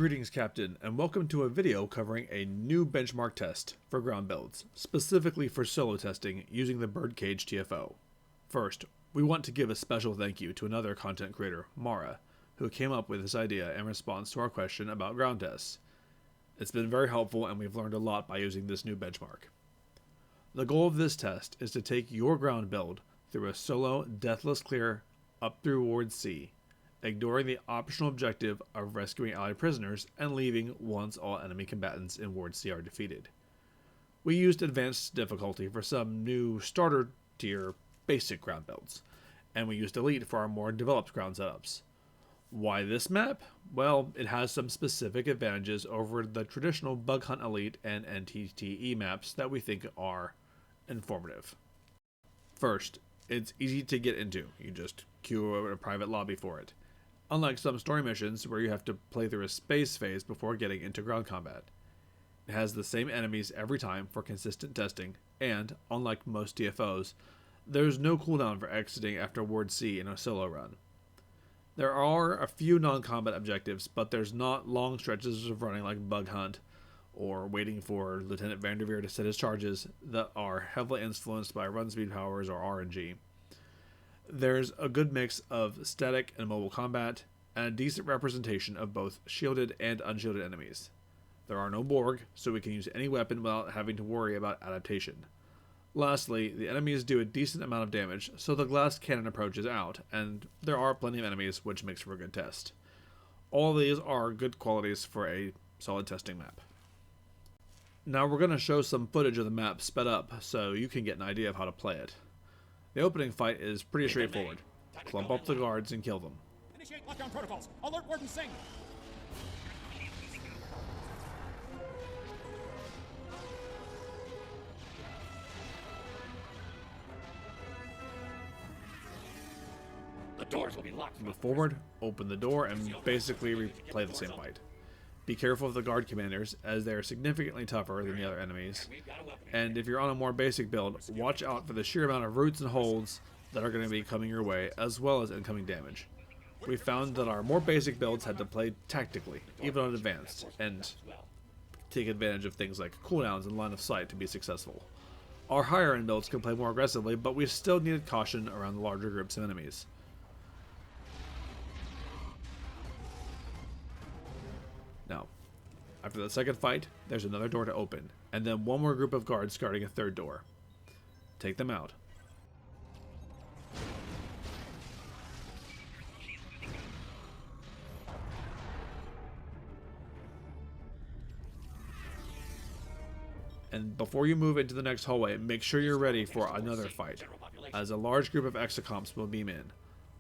Greetings, Captain, and welcome to a video covering a new benchmark test for ground builds, specifically for solo testing using the Birdcage TFO. First, we want to give a special thank you to another content creator, Mara, who came up with this idea in response to our question about ground tests. It's been very helpful and we've learned a lot by using this new benchmark. The goal of this test is to take your ground build through a solo, deathless clear up through Ward C, ignoring the optional objective of rescuing allied prisoners and leaving once all enemy combatants in Ward C are defeated. We used advanced difficulty for some new starter tier basic ground builds, and we used elite for our more developed ground setups. Why this map? Well, it has some specific advantages over the traditional bug hunt elite and NTTE maps that we think are informative. First, it's easy to get into. You just queue a private lobby for it. Unlike some story missions where you have to play through a space phase before getting into ground combat. It has the same enemies every time for consistent testing, and, unlike most TFOs, there's no cooldown for exiting after Ward C in a solo run. There are a few non-combat objectives, but there's not long stretches of running like Bug Hunt, or waiting for Lieutenant Vanderveer to set his charges that are heavily influenced by run speed powers or RNG. There's a good mix of static and mobile combat, and a decent representation of both shielded and unshielded enemies. There are no Borg, so we can use any weapon without having to worry about adaptation. Lastly, the enemies do a decent amount of damage, so the glass cannon approach is out, and there are plenty of enemies, which makes for a good test. All of these are good qualities for a solid testing map. Now we're going to show some footage of the map sped up, so you can get an idea of how to play it. The opening fight is pretty straightforward. Clump up the guards and kill them. Initiate lockdown protocols. Alert Warden Singh. The doors will be locked. Move forward, open the door, and basically replay the same fight. Be careful of the guard commanders, as they are significantly tougher than the other enemies. And if you're on a more basic build, watch out for the sheer amount of roots and holds that are going to be coming your way, as well as incoming damage. We found that our more basic builds had to play tactically, even on advanced, and take advantage of things like cooldowns and line of sight to be successful. Our higher end builds can play more aggressively, but we still needed caution around the larger groups of enemies. Now, after the second fight, there's another door to open, and then one more group of guards guarding a third door. Take them out. And before you move into the next hallway, make sure you're ready for another fight, as a large group of exocomps will beam in.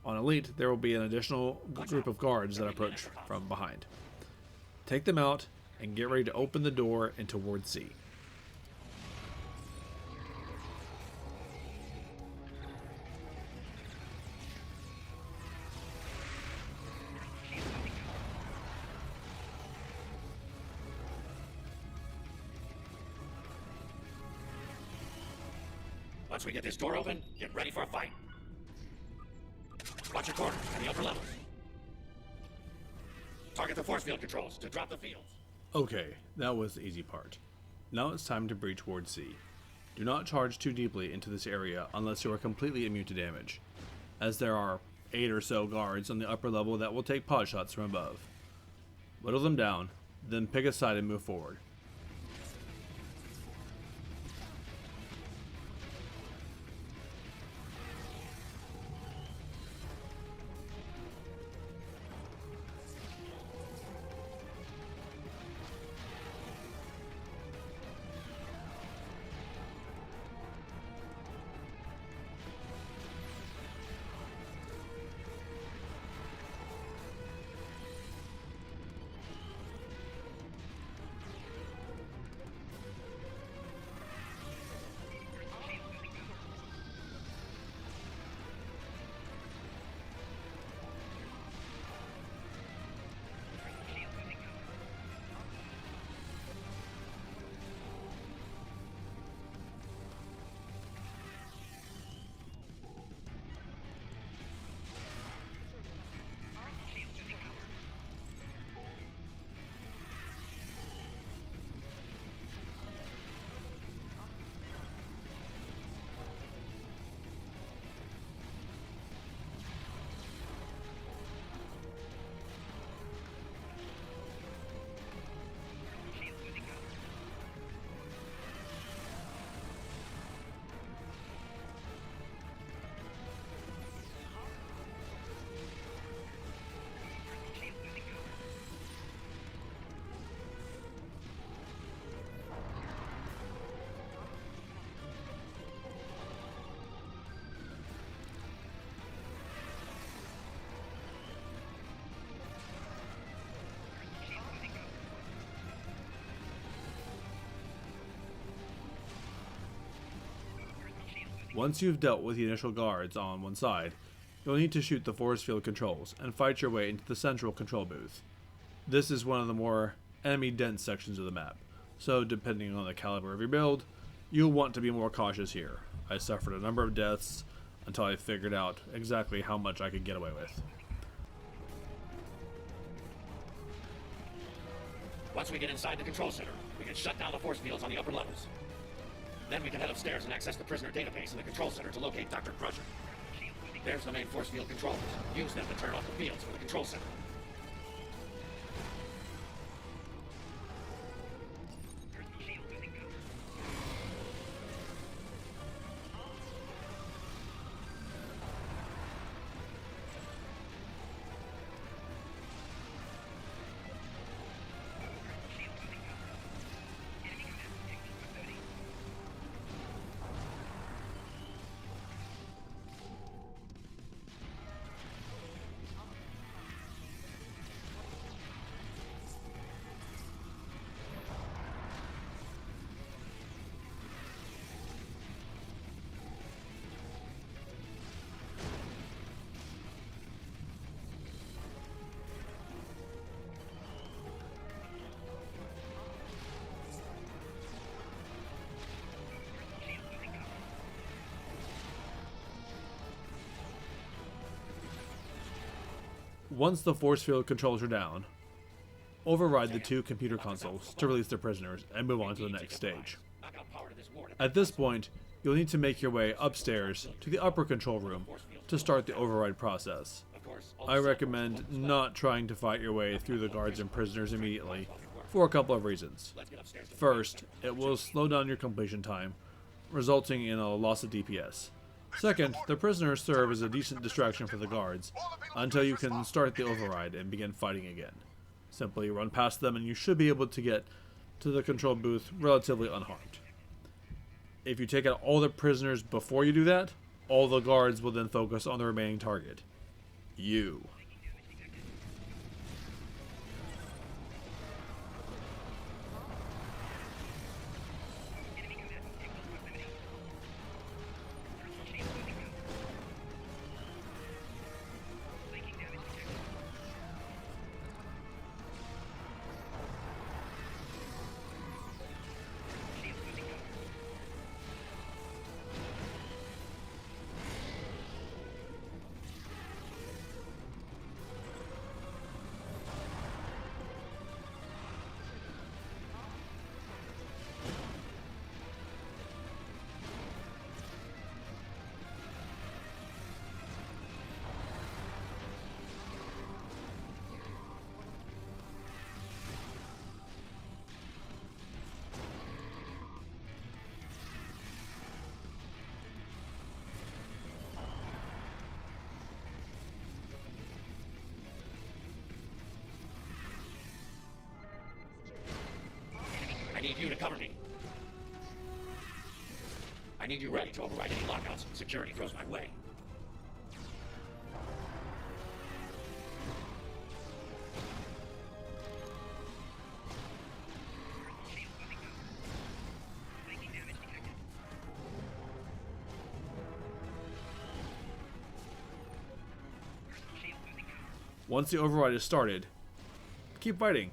On Elite, there will be an additional group of guards that approach from behind. Take them out, and get ready to open the door into Ward C. Once we get this door open, get ready for a fight. Watch your corners and the upper levels. Target the force field controls to drop the fields. Okay, that was the easy part. Now it's time to breach Ward C. Do not charge too deeply into this area unless you are completely immune to damage, as there are 8 or so guards on the upper level that will take pod shots from above. Whittle them down, then pick a side and move forward. Once you've dealt with the initial guards on one side, you'll need to shoot the force field controls and fight your way into the central control booth. This is one of the more enemy-dense sections of the map, so depending on the caliber of your build, you'll want to be more cautious here. I suffered a number of deaths until I figured out exactly how much I could get away with. Once we get inside the control center, we can shut down the force fields on the upper levels. Then we can head upstairs and access the prisoner database in the control center to locate Dr. Crusher. There's the main force field controllers. Use them to turn off the fields for the control center. Once the force field controls are down, override the two computer consoles to release the prisoners and move on to the next stage. At this point, you'll need to make your way upstairs to the upper control room to start the override process. I recommend not trying to fight your way through the guards and prisoners immediately for a couple of reasons. First, it will slow down your completion time, resulting in a loss of DPS. Second, the prisoners serve as a decent distraction for the guards until you can start the override and begin fighting again. Simply run past them and you should be able to get to the control booth relatively unharmed. If you take out all the prisoners before you do that, all the guards will then focus on the remaining target. You. I need you to cover me. I need you ready to override any lockouts security throws my way. Once the override is started, keep fighting.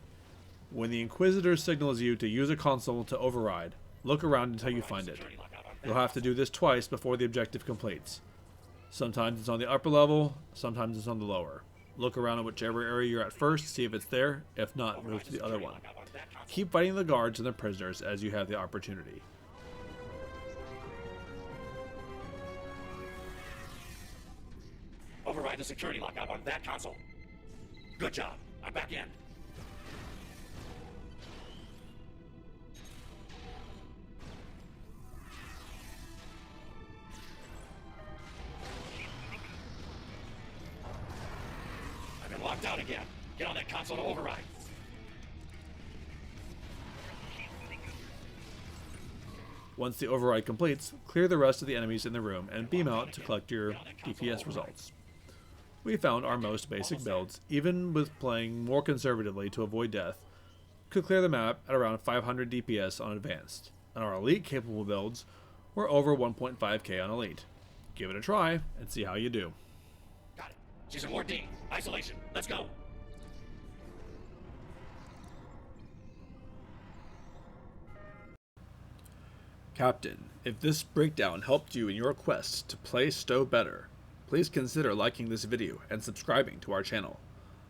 When the Inquisitor signals you to use a console to override, look around until you find it. You'll have to do this twice before the objective completes. Sometimes it's on the upper level, sometimes it's on the lower. Look around at whichever area you're at first, see if it's there. If not, move to the other one. Keep fighting the guards and the prisoners as you have the opportunity. Override the security lockout on that console. Good job. I'm back in. I've been locked out again. Get on that console to override. Once the override completes, clear the rest of the enemies in the room and beam out to collect your DPS results. We found our most basic builds, even with playing more conservatively to avoid death, could clear the map at around 500 DPS on advanced, and our elite capable builds or over 1.5k on Elite. Give it a try and see how you do. Got it. She's in Ward D. Isolation. Let's go. Captain, if this breakdown helped you in your quest to play Stowe better, please consider liking this video and subscribing to our channel.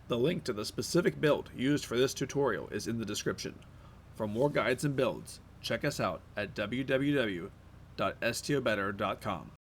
The link to the specific build used for this tutorial is in the description. For more guides and builds, check us out at www.stobetter.com.